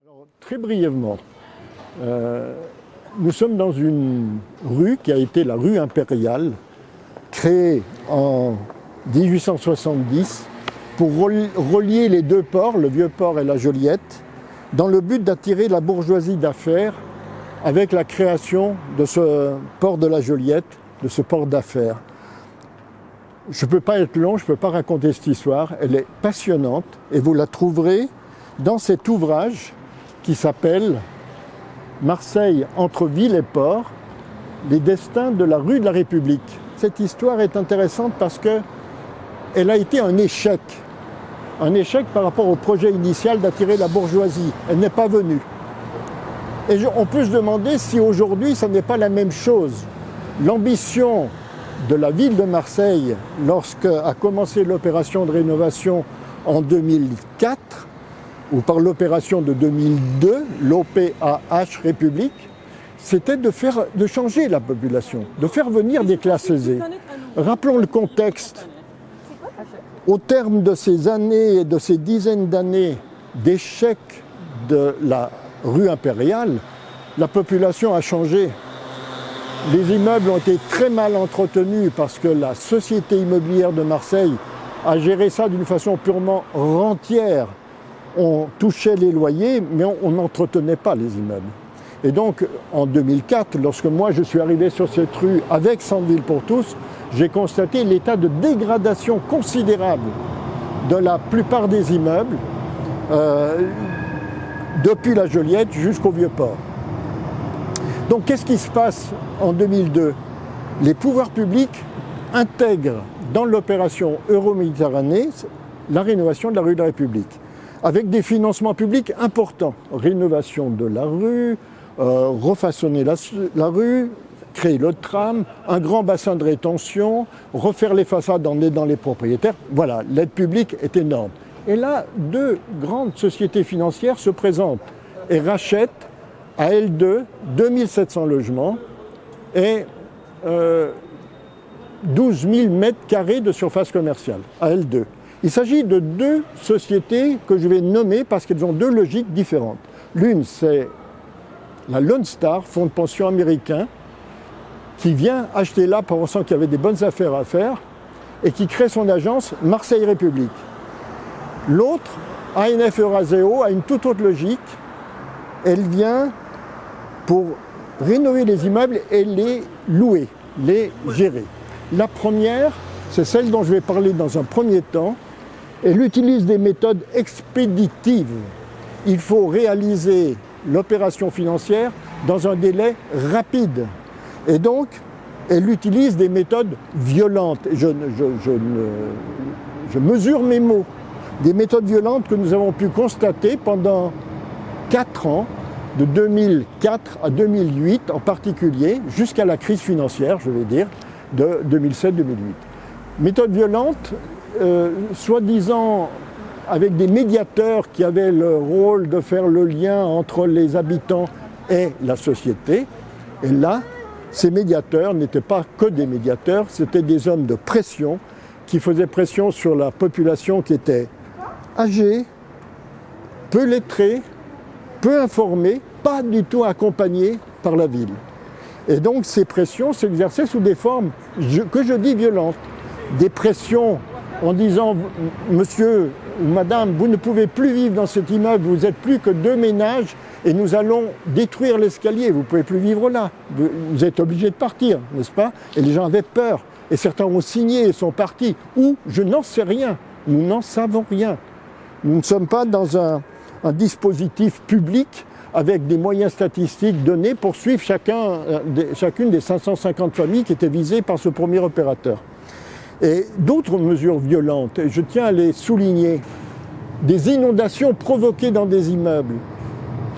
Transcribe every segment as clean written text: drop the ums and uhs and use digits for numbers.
Alors, très brièvement, nous sommes dans une rue qui a été la rue impériale, créée en 1870 pour relier les deux ports, le Vieux-Port et la Joliette, dans le but d'attirer la bourgeoisie d'affaires avec la création de ce port de la Joliette, de ce port d'affaires. Je ne peux pas être long, je ne peux pas raconter cette histoire, elle est passionnante et vous la trouverez dans cet ouvrage qui s'appelle Marseille entre ville et port, les destins de la rue de la République. Cette histoire est intéressante parce qu'elle a été un échec par rapport au projet initial d'attirer la bourgeoisie. Elle n'est pas venue. Et on peut se demander si aujourd'hui, ça n'est pas la même chose. L'ambition de la ville de Marseille, lorsqu'a commencé l'opération de rénovation en 2004, ou par l'opération de 2002, l'OPAH République, c'était de changer la population, de faire venir des classes aisées. Rappelons le contexte. Au terme de ces années et de ces dizaines d'années d'échec de la rue impériale, la population a changé. Les immeubles ont été très mal entretenus parce que la société immobilière de Marseille a géré ça d'une façon purement rentière. On touchait les loyers, mais on n'entretenait pas les immeubles. Et donc, en 2004, lorsque moi je suis arrivé sur cette rue avec Centre-Ville pour tous, j'ai constaté l'état de dégradation considérable de la plupart des immeubles, depuis la Joliette jusqu'au Vieux-Port. Donc, qu'est-ce qui se passe en 2002 ? Les pouvoirs publics intègrent dans l'opération Euro-Méditerranée la rénovation de la rue de la République, avec des financements publics importants. Rénovation de la rue, refaçonner la rue, créer le tram, un grand bassin de rétention, refaire les façades en aidant les propriétaires. Voilà, l'aide publique est énorme. Et là, deux grandes sociétés financières se présentent et rachètent à L2 2700 logements et 12 000 mètres carrés de surface commerciale à L2. Il s'agit de deux sociétés que je vais nommer parce qu'elles ont deux logiques différentes. L'une, c'est la Lone Star, fonds de pension américain, qui vient acheter là pensant qu'il y avait des bonnes affaires à faire et qui crée son agence Marseille République. L'autre, ANF Euraseo, a une toute autre logique. Elle vient pour rénover les immeubles et les louer, les gérer. La première, c'est celle dont je vais parler dans un premier temps. Elle utilise des méthodes expéditives. Il faut réaliser l'opération financière dans un délai rapide. Et donc, elle utilise des méthodes violentes. Je mesure mes mots. Des méthodes violentes que nous avons pu constater pendant 4 ans, de 2004 à 2008 en particulier, jusqu'à la crise financière, je vais dire, de 2007-2008. Méthodes violentes, soi-disant avec des médiateurs qui avaient le rôle de faire le lien entre les habitants et la société. Et là, ces médiateurs n'étaient pas que des médiateurs, c'était des hommes de pression qui faisaient pression sur la population qui était âgée, peu lettrée, peu informée, pas du tout accompagnée par la ville. Et donc ces pressions s'exerçaient sous des formes que je dis violentes. Des pressions en disant « Monsieur ou Madame, vous ne pouvez plus vivre dans cet immeuble, vous n'êtes plus que 2 ménages et nous allons détruire l'escalier, vous ne pouvez plus vivre là, vous êtes obligés de partir, n'est-ce pas ?» Et les gens avaient peur, et certains ont signé et sont partis. Ou je n'en sais rien, nous n'en savons rien. Nous ne sommes pas dans un dispositif public avec des moyens statistiques donnés pour suivre chacune des 550 familles qui étaient visées par ce premier opérateur. Et d'autres mesures violentes, et je tiens à les souligner, des inondations provoquées dans des immeubles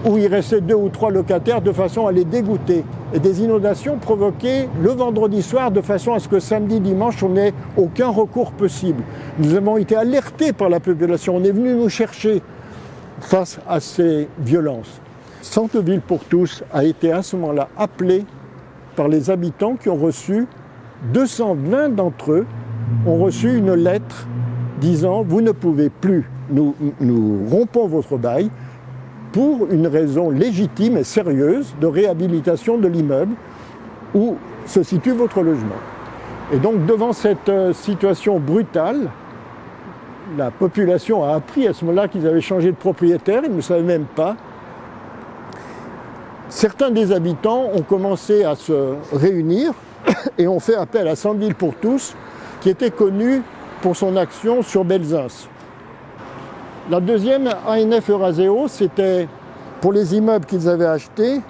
où il restait 2 ou 3 locataires de façon à les dégoûter, et des inondations provoquées le vendredi soir de façon à ce que samedi, dimanche, on n'ait aucun recours possible. Nous avons été alertés par la population, on est venu nous chercher face à ces violences. Centre-Ville pour tous a été à ce moment-là appelé par les habitants qui ont reçu, 220 d'entre eux ont reçu une lettre disant « Vous ne pouvez plus, nous rompons votre bail, pour une raison légitime et sérieuse de réhabilitation de l'immeuble où se situe votre logement. Et donc devant cette situation brutale, la population a appris à ce moment-là qu'ils avaient changé de propriétaire, ils ne savaient même pas. Certains des habitants ont commencé à se réunir et ont fait appel à Sandville pour tous, qui était connu pour son action sur Belzunce. La deuxième, ANF Euraseo, c'était pour les immeubles qu'ils avaient achetés,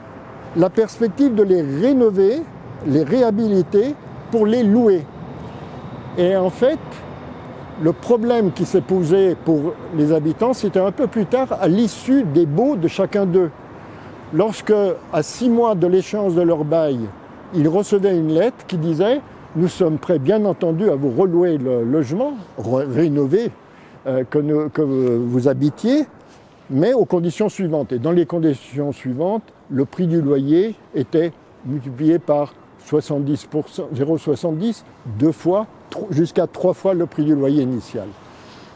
la perspective de les rénover, les réhabiliter pour les louer. Et en fait, le problème qui s'est posé pour les habitants, c'était un peu plus tard, à l'issue des baux de chacun d'eux. Lorsque, à 6 mois de l'échéance de leur bail, ils recevaient une lettre qui disait « Nous sommes prêts, bien entendu, à vous relouer le logement, rénover, que vous habitiez, mais aux conditions suivantes. » Et dans les conditions suivantes, le prix du loyer était multiplié par 70%, 0,70, 2 fois, jusqu'à 3 fois le prix du loyer initial.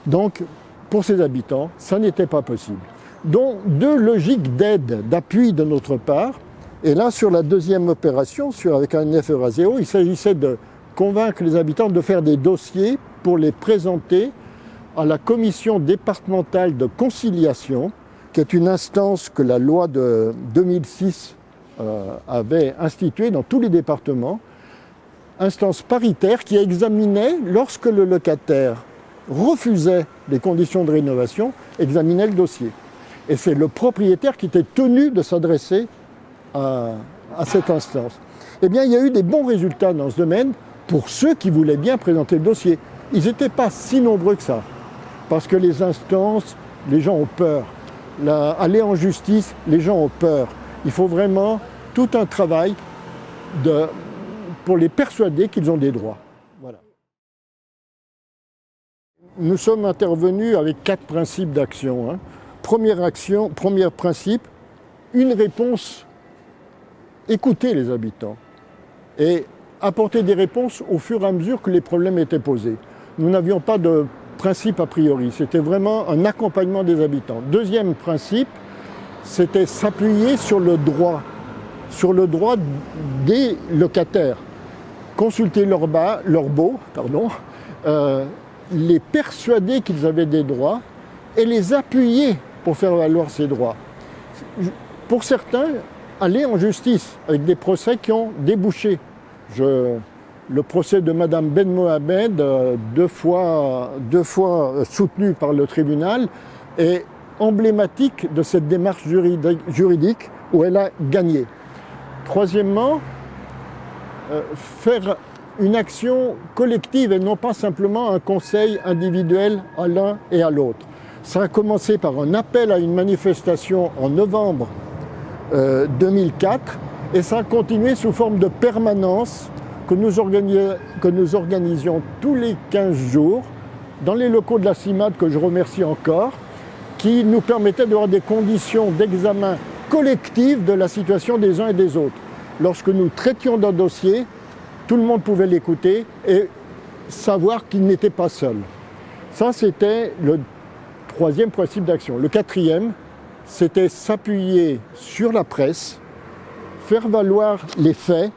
Donc, pour ces habitants, ça n'était pas possible. Donc, 2 logiques d'aide, d'appui de notre part. Et là, sur la deuxième opération, avec ANF Euraseo, il s'agissait de convaincre les habitants de faire des dossiers pour les présenter à la commission départementale de conciliation, qui est une instance que la loi de 2006 avait instituée dans tous les départements, instance paritaire qui examinait, lorsque le locataire refusait les conditions de rénovation, examinait le dossier. Et c'est le propriétaire qui était tenu de s'adresser à cette instance. Eh bien, il y a eu des bons résultats dans ce domaine pour ceux qui voulaient bien présenter le dossier. Ils n'étaient pas si nombreux que ça, parce que les instances, les gens ont peur. Aller en justice, les gens ont peur. Il faut vraiment tout un travail pour les persuader qu'ils ont des droits. Voilà. Nous sommes intervenus avec 4 principes d'action. Premier principe, une réponse, écouter les habitants et apporter des réponses au fur et à mesure que les problèmes étaient posés. Nous n'avions pas de principe a priori, c'était vraiment un accompagnement des habitants. Deuxième principe, c'était s'appuyer sur le droit des locataires. Consulter leur baux, les persuader qu'ils avaient des droits et les appuyer pour faire valoir ces droits. Pour certains, aller en justice avec des procès qui ont débouché. Le procès de Madame Ben Mohamed, 2 fois soutenu par le tribunal, est emblématique de cette démarche juridique où elle a gagné. Troisièmement, faire une action collective et non pas simplement un conseil individuel à l'un et à l'autre. Ça a commencé par un appel à une manifestation en novembre 2004 et ça a continué sous forme de permanence que nous organisions tous les 15 jours dans les locaux de la CIMAD, que je remercie encore, qui nous permettaient d'avoir des conditions d'examen collectif de la situation des uns et des autres. Lorsque nous traitions d'un dossier, tout le monde pouvait l'écouter et savoir qu'il n'était pas seul. Ça, c'était le 3e principe d'action. Le 4e, c'était s'appuyer sur la presse, faire valoir les faits,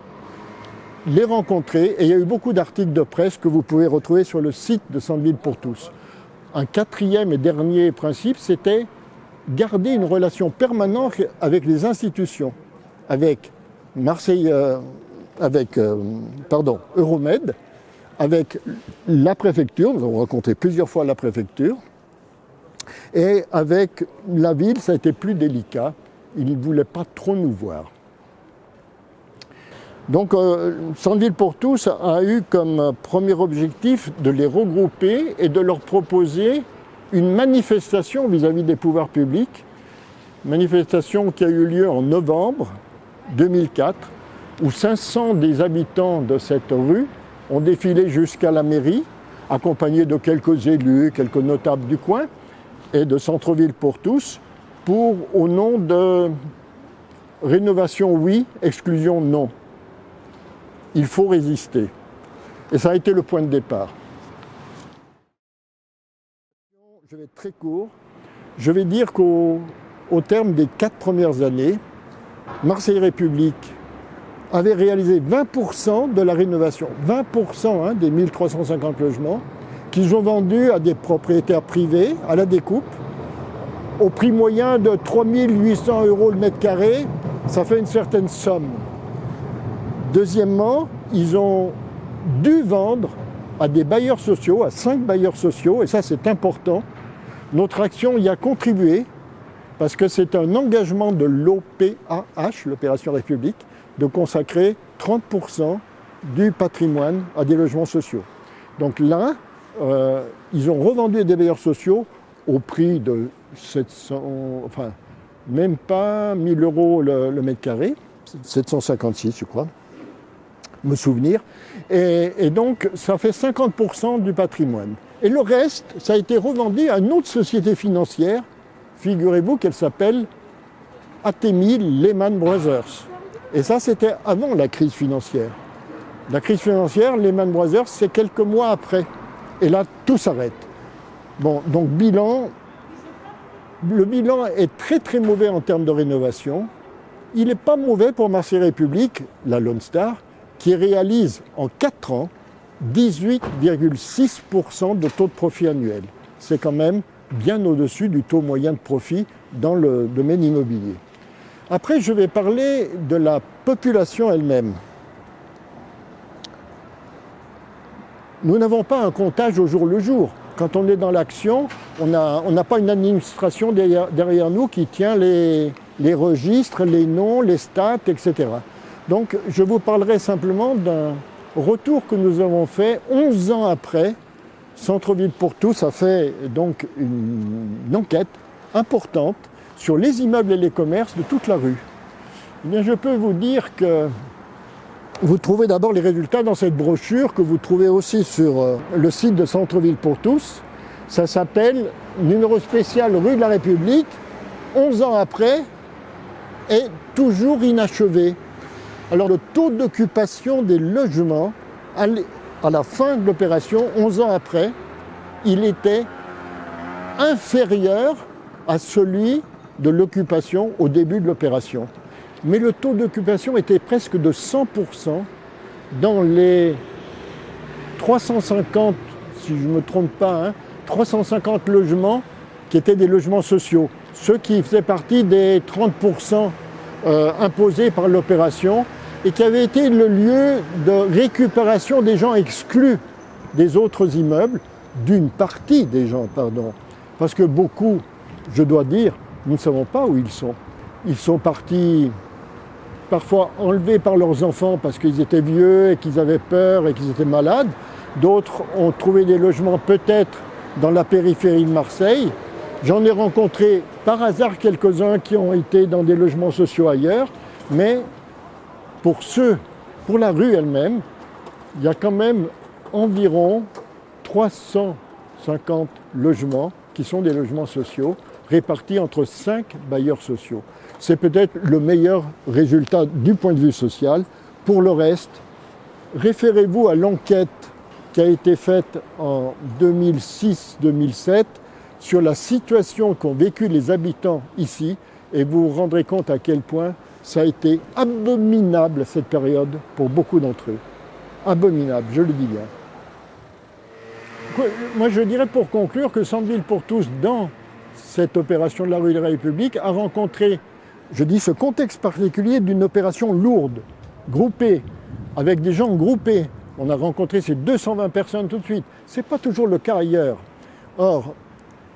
les rencontrer. Et il y a eu beaucoup d'articles de presse que vous pouvez retrouver sur le site de Sandville pour tous. Un 4e et dernier principe, c'était garder une relation permanente avec les institutions, avec Euromed, avec la préfecture, nous avons rencontré plusieurs fois la préfecture, et avec la ville, ça a été plus délicat, ils ne voulaient pas trop nous voir. Donc Sandville pour tous a eu comme premier objectif de les regrouper et de leur proposer une manifestation vis-à-vis des pouvoirs publics, manifestation qui a eu lieu en novembre 2004, où 500 des habitants de cette rue ont défilé jusqu'à la mairie, accompagnés de quelques élus, quelques notables du coin, et de Centre-Ville pour tous, au nom de rénovation oui, exclusion non. Il faut résister. Et ça a été le point de départ. Je vais être très court. Je vais dire qu'au au terme des 4 premières années, Marseille République avait réalisé 20% de la rénovation, 20% des 1350 logements qu'ils ont vendus à des propriétaires privés à la découpe au prix moyen de 3 800 € le mètre carré. Ça fait une certaine somme. Deuxièmement, ils ont dû vendre à des bailleurs sociaux, à 5 bailleurs sociaux, et ça c'est important. Notre action y a contribué parce que c'est un engagement de l'OPAH, l'Opération République, de consacrer 30% du patrimoine à des logements sociaux. Donc là, ils ont revendu des bailleurs sociaux au prix de 700, enfin même pas 1000 € le mètre carré, 756 je crois, me souvenir. Et donc ça fait 50% du patrimoine. Et le reste, ça a été revendu à une autre société financière, figurez-vous qu'elle s'appelle Atemi Lehman Brothers. Et ça, c'était avant la crise financière. La crise financière, Lehman Brothers, c'est quelques mois après. Et là, tout s'arrête. Bon, donc le bilan est très très mauvais en termes de rénovation. Il n'est pas mauvais pour Marseille République, la Lone Star, qui réalise en 4 ans 18,6% de taux de profit annuel. C'est quand même bien au-dessus du taux moyen de profit dans le domaine immobilier. Après, je vais parler de la population elle-même. Nous n'avons pas un comptage au jour le jour. Quand on est dans l'action, on n'a pas une administration derrière nous qui tient les registres, les noms, les stats, etc. Donc, je vous parlerai simplement d'un retour que nous avons fait 11 ans après. Centre-ville pour tous a fait donc une enquête importante sur les immeubles et les commerces de toute la rue. Eh bien, je peux vous dire que vous trouvez d'abord les résultats dans cette brochure que vous trouvez aussi sur le site de Centre-ville pour tous. Ça s'appelle numéro spécial rue de la République, 11 ans après, est toujours inachevé. Alors le taux d'occupation des logements à la fin de l'opération, 11 ans après, il était inférieur à celui de l'occupation au début de l'opération. Mais le taux d'occupation était presque de 100% dans les 350, si je ne me trompe pas, 350 logements qui étaient des logements sociaux. Ceux qui faisaient partie des 30% imposés par l'opération et qui avaient été le lieu de récupération des gens exclus des autres immeubles, d'une partie des gens, pardon. Parce que beaucoup, je dois dire, nous ne savons pas où ils sont. Ils sont partis parfois enlevés par leurs enfants parce qu'ils étaient vieux et qu'ils avaient peur et qu'ils étaient malades. D'autres ont trouvé des logements peut-être dans la périphérie de Marseille. J'en ai rencontré par hasard quelques-uns qui ont été dans des logements sociaux ailleurs. Mais pour la rue elle-même, il y a quand même environ 350 logements qui sont des logements sociaux répartis entre 5 bailleurs sociaux. C'est peut-être le meilleur résultat du point de vue social. Pour le reste, référez-vous à l'enquête qui a été faite en 2006-2007 sur la situation qu'ont vécu les habitants ici et vous vous rendrez compte à quel point ça a été abominable cette période pour beaucoup d'entre eux. Abominable, je le dis bien. Moi je dirais pour conclure que Centre-ville pour tous, dans cette opération de la rue de la République, a rencontré, je dis ce contexte particulier d'une opération lourde, groupée, avec des gens groupés. On a rencontré ces 220 personnes tout de suite. Ce n'est pas toujours le cas ailleurs. Or,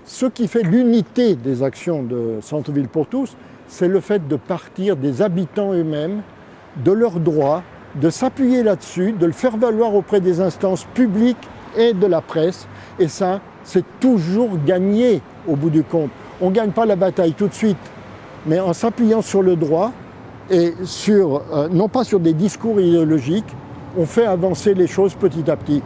ce qui fait l'unité des actions de Centre-ville pour tous, c'est le fait de partir des habitants eux-mêmes, de leurs droits, de s'appuyer là-dessus, de le faire valoir auprès des instances publiques et de la presse. Et ça, c'est toujours gagné au bout du compte. On ne gagne pas la bataille tout de suite, mais en s'appuyant sur le droit et non pas sur des discours idéologiques, on fait avancer les choses petit à petit.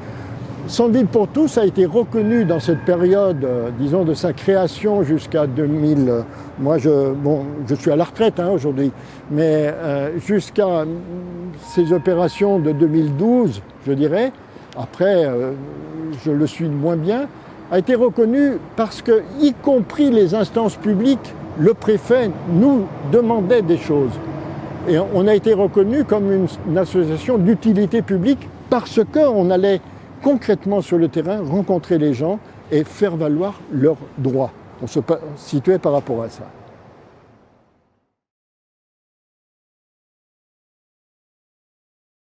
Centre-ville pour tous a été reconnu dans cette période, disons, de sa création jusqu'à 2000. Moi, je suis à la retraite aujourd'hui, mais jusqu'à ces opérations de 2012, je dirais, après, je le suis moins bien, a été reconnu parce que, y compris les instances publiques, le préfet nous demandait des choses. Et on a été reconnu comme une association d'utilité publique parce qu'on allait concrètement sur le terrain rencontrer les gens et faire valoir leurs droits. On se situait par rapport à ça.